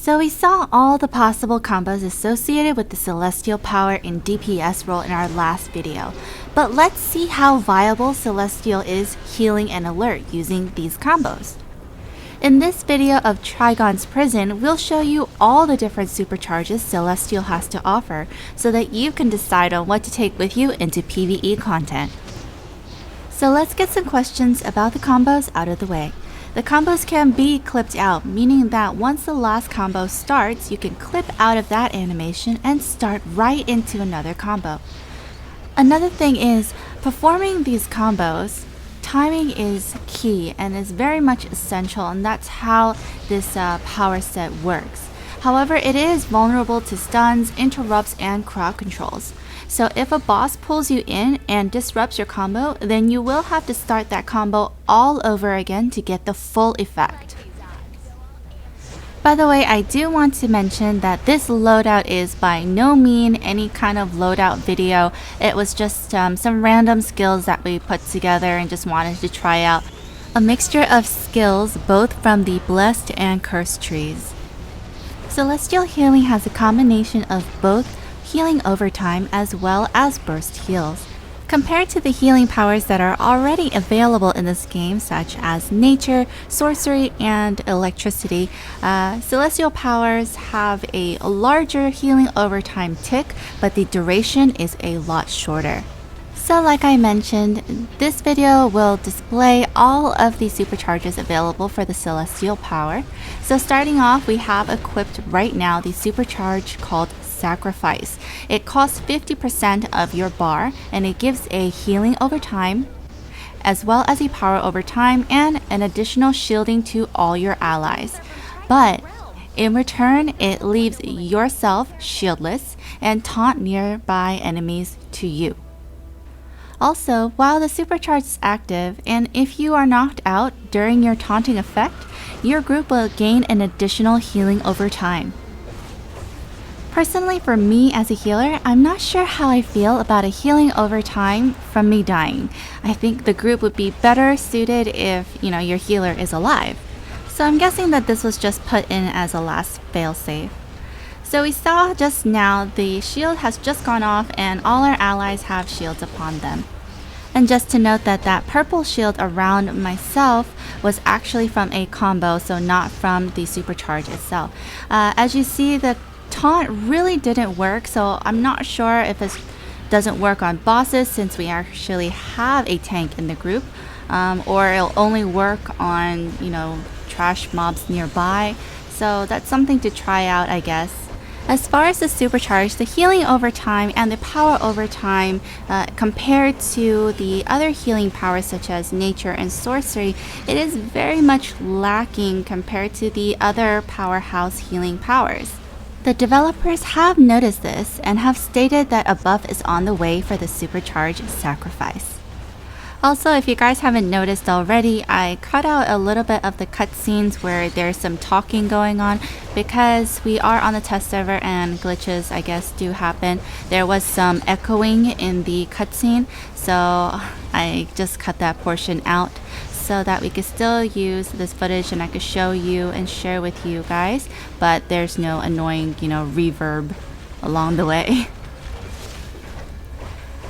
So we saw all the possible combos associated with the Celestial Power and DPS role in our last video, but let's see how viable Celestial is healing and alert using these combos. In this video of Trigon's Prison, we'll show you all the different supercharges Celestial has to offer so that you can decide on what to take with you into PvE content. So let's get some questions about the combos out of the way. The combos can be clipped out, meaning that once the last combo starts, you can clip out of that animation and start right into another combo. Another thing is, performing these combos, timing is key and is very much essential, and that's how this power set works. However, it is vulnerable to stuns, interrupts, and crowd controls. So if a boss pulls you in and disrupts your combo, then you will have to start that combo all over again to get the full effect. By the way, I do want to mention that this loadout is by no means any kind of loadout video. It was just some random skills that we put together and just wanted to try out. A mixture of skills both from the Blessed and Cursed trees. Celestial Healing has a combination of both healing over time as well as burst heals. Compared to the healing powers that are already available in this game, such as nature, sorcery, and electricity, celestial powers have a larger healing over time tick, but the duration is a lot shorter. So like I mentioned, this video will display all of the supercharges available for the celestial power. So starting off, we have equipped right now the supercharge called Sacrifice. It costs 50% of your bar, and it gives a healing over time, as well as a power over time and an additional shielding to all your allies. But in return, it leaves yourself shieldless and taunt nearby enemies to you. Also, while the supercharge is active, and if you are knocked out during your taunting effect, your group will gain an additional healing over time. Personally, for me as a healer, I'm not sure how I feel about a healing over time from me dying. I think the group would be better suited if, your healer is alive. So I'm guessing that this was just put in as a last failsafe. So we saw just now the shield has just gone off and all our allies have shields upon them. And just to note that that purple shield around myself was actually from a combo, so not from the supercharge itself. As you see, the taunt really didn't work, so I'm not sure if it doesn't work on bosses since we actually have a tank in the group, or it'll only work on, trash mobs nearby. So that's something to try out, I guess. As far as the supercharge, the healing over time and the power over time compared to the other healing powers such as nature and sorcery, it is very much lacking compared to the other powerhouse healing powers. The developers have noticed this and have stated that a buff is on the way for the Supercharge Sacrifice. Also, if you guys haven't noticed already, I cut out a little bit of the cutscenes where there's some talking going on because we are on the test server and glitches, I guess, do happen. There was some echoing in the cutscene, so I just cut that portion out so that we could still use this footage and I could show you and share with you guys, but there's no annoying, reverb along the way.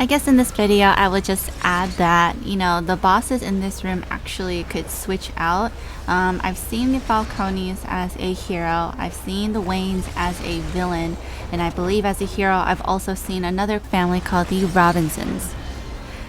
I guess in this video, I would just add that, the bosses in this room actually could switch out. I've seen the Falcones as a hero, I've seen the Waynes as a villain, and I believe as a hero, I've also seen another family called the Robinsons.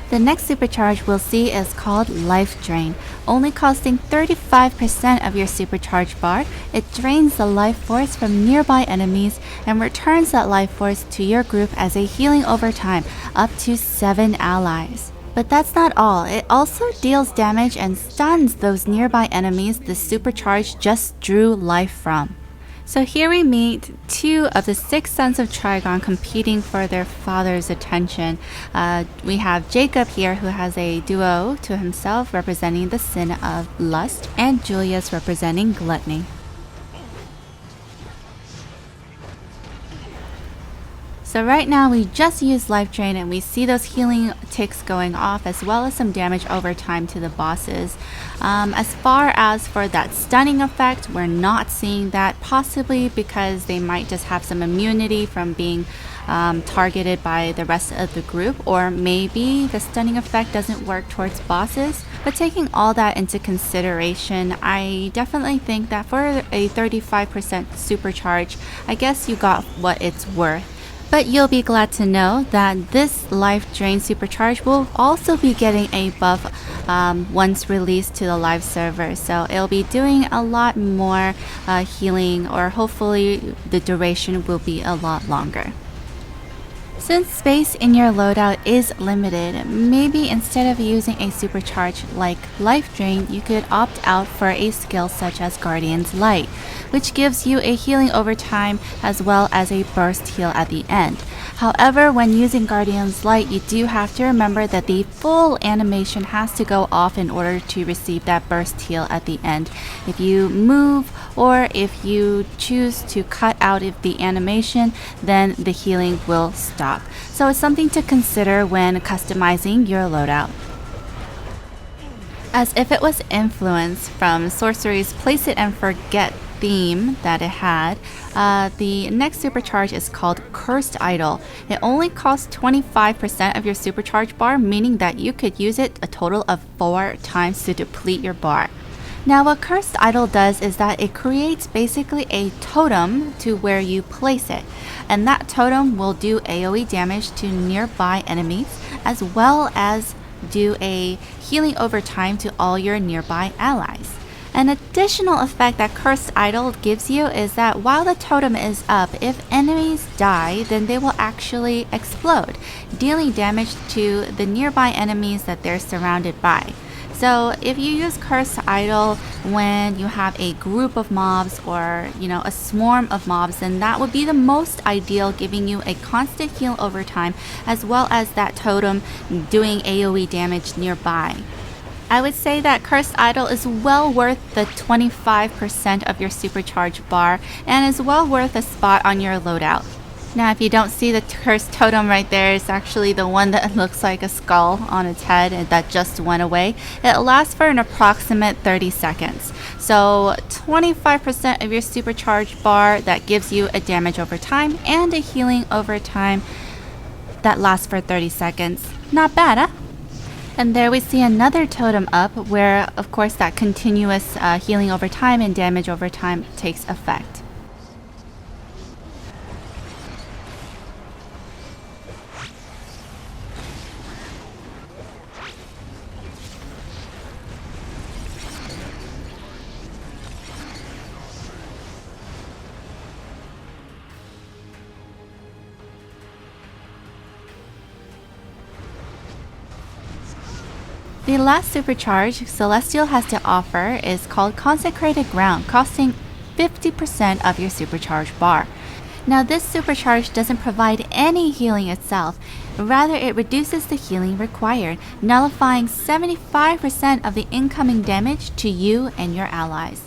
The next supercharge we'll see is called Life Drain. Only costing 35% of your supercharge bar, it drains the life force from nearby enemies and returns that life force to your group as a healing over time, up to 7 allies. But that's not all, it also deals damage and stuns those nearby enemies the supercharge just drew life from. So here we meet 2 of the 6 sons of Trigon competing for their father's attention. We have Jacob here, who has a duo to himself representing the sin of lust, and Julius representing gluttony. So right now we just used Life Drain and we see those healing ticks going off as well as some damage over time to the bosses. As far as for that stunning effect, we're not seeing that, possibly because they might just have some immunity from being targeted by the rest of the group, or maybe the stunning effect doesn't work towards bosses. But taking all that into consideration, I definitely think that for a 35% supercharge, I guess you got what it's worth. But you'll be glad to know that this Life Drain Supercharge will also be getting a buff once released to the live server. So it'll be doing a lot more healing, or hopefully the duration will be a lot longer. Since space in your loadout is limited, maybe instead of using a supercharge like Life Drain, you could opt out for a skill such as Guardian's Light, which gives you a healing over time as well as a burst heal at the end. However, when using Guardian's Light, you do have to remember that the full animation has to go off in order to receive that burst heal at the end. If you move or if you choose to cut out of the animation, then the healing will stop. So it's something to consider when customizing your loadout. As if it was influenced from Sorcery's Place It and Forget theme that it had, the next supercharge is called Cursed Idol. It only costs 25% of your supercharge bar, meaning that you could use it a total of 4 times to deplete your bar. Now what Cursed Idol does is that it creates basically a totem to where you place it, and that totem will do AoE damage to nearby enemies as well as do a healing over time to all your nearby allies. An additional effect that Cursed Idol gives you is that while the totem is up, if enemies die, then they will actually explode, dealing damage to the nearby enemies that they're surrounded by. So if you use Cursed Idol when you have a group of mobs or a swarm of mobs, then that would be the most ideal, giving you a constant heal over time as well as that totem doing AoE damage nearby. I would say that Cursed Idol is well worth the 25% of your supercharge bar and is well worth a spot on your loadout. Now if you don't see the cursed totem right there, it's actually the one that looks like a skull on its head and that just went away. It lasts for an approximate 30 seconds. So 25% of your supercharge bar that gives you a damage over time and a healing over time that lasts for 30 seconds. Not bad, huh? And there we see another totem up where of course that continuous healing over time and damage over time takes effect. The last supercharge Celestial has to offer is called Consecrated Ground, costing 50% of your supercharge bar. Now this supercharge doesn't provide any healing itself, rather it reduces the healing required, nullifying 75% of the incoming damage to you and your allies.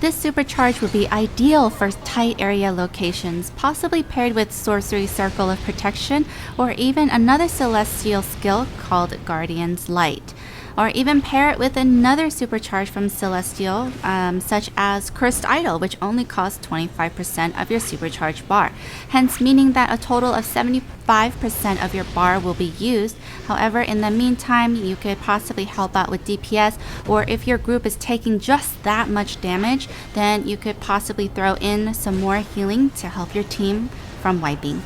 This supercharge would be ideal for tight area locations, possibly paired with Sorcery Circle of Protection or even another Celestial skill called Guardian's Light. Or even pair it with another supercharge from Celestial, such as Cursed Idol, which only costs 25% of your supercharge bar, hence meaning that a total of 75% of your bar will be used. However, in the meantime, you could possibly help out with DPS, or if your group is taking just that much damage, then you could possibly throw in some more healing to help your team from wiping.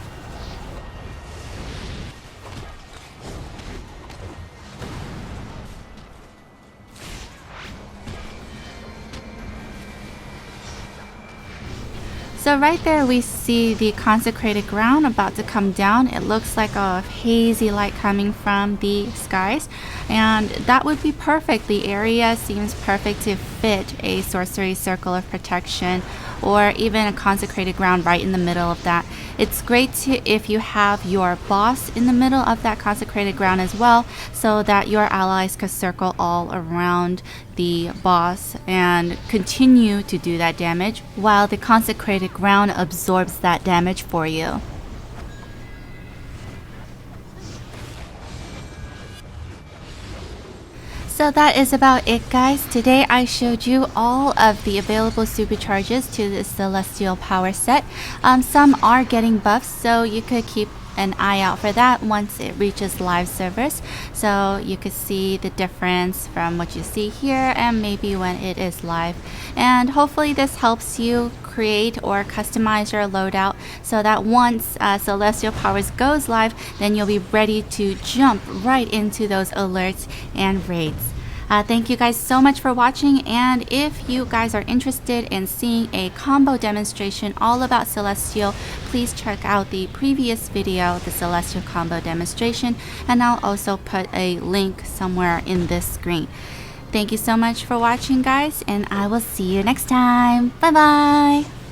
So right there we see the Consecrated Ground about to come down. It looks like a hazy light coming from the skies, and that would be perfect. The area seems perfect to fit a Sorcery Circle of Protection or even a Consecrated Ground right in the middle of that. It's great if you have your boss in the middle of that Consecrated Ground as well, so that your allies could circle all around the boss and continue to do that damage while the Consecrated Ground absorbs that damage for you. So that is about it, guys. Today I showed you all of the available supercharges to the Celestial Power set. Some are getting buffs, so you could keep an eye out for that once it reaches live servers, so you could see the difference from what you see here and maybe when it is live. And hopefully this helps you create or customize your loadout so that once Celestial Powers goes live, then you'll be ready to jump right into those alerts and raids. Thank you guys so much for watching, and if you guys are interested in seeing a combo demonstration all about Celestial, please check out the previous video, the Celestial combo demonstration, and I'll also put a link somewhere in this screen. Thank you so much for watching, guys, and I will see you next time. Bye bye.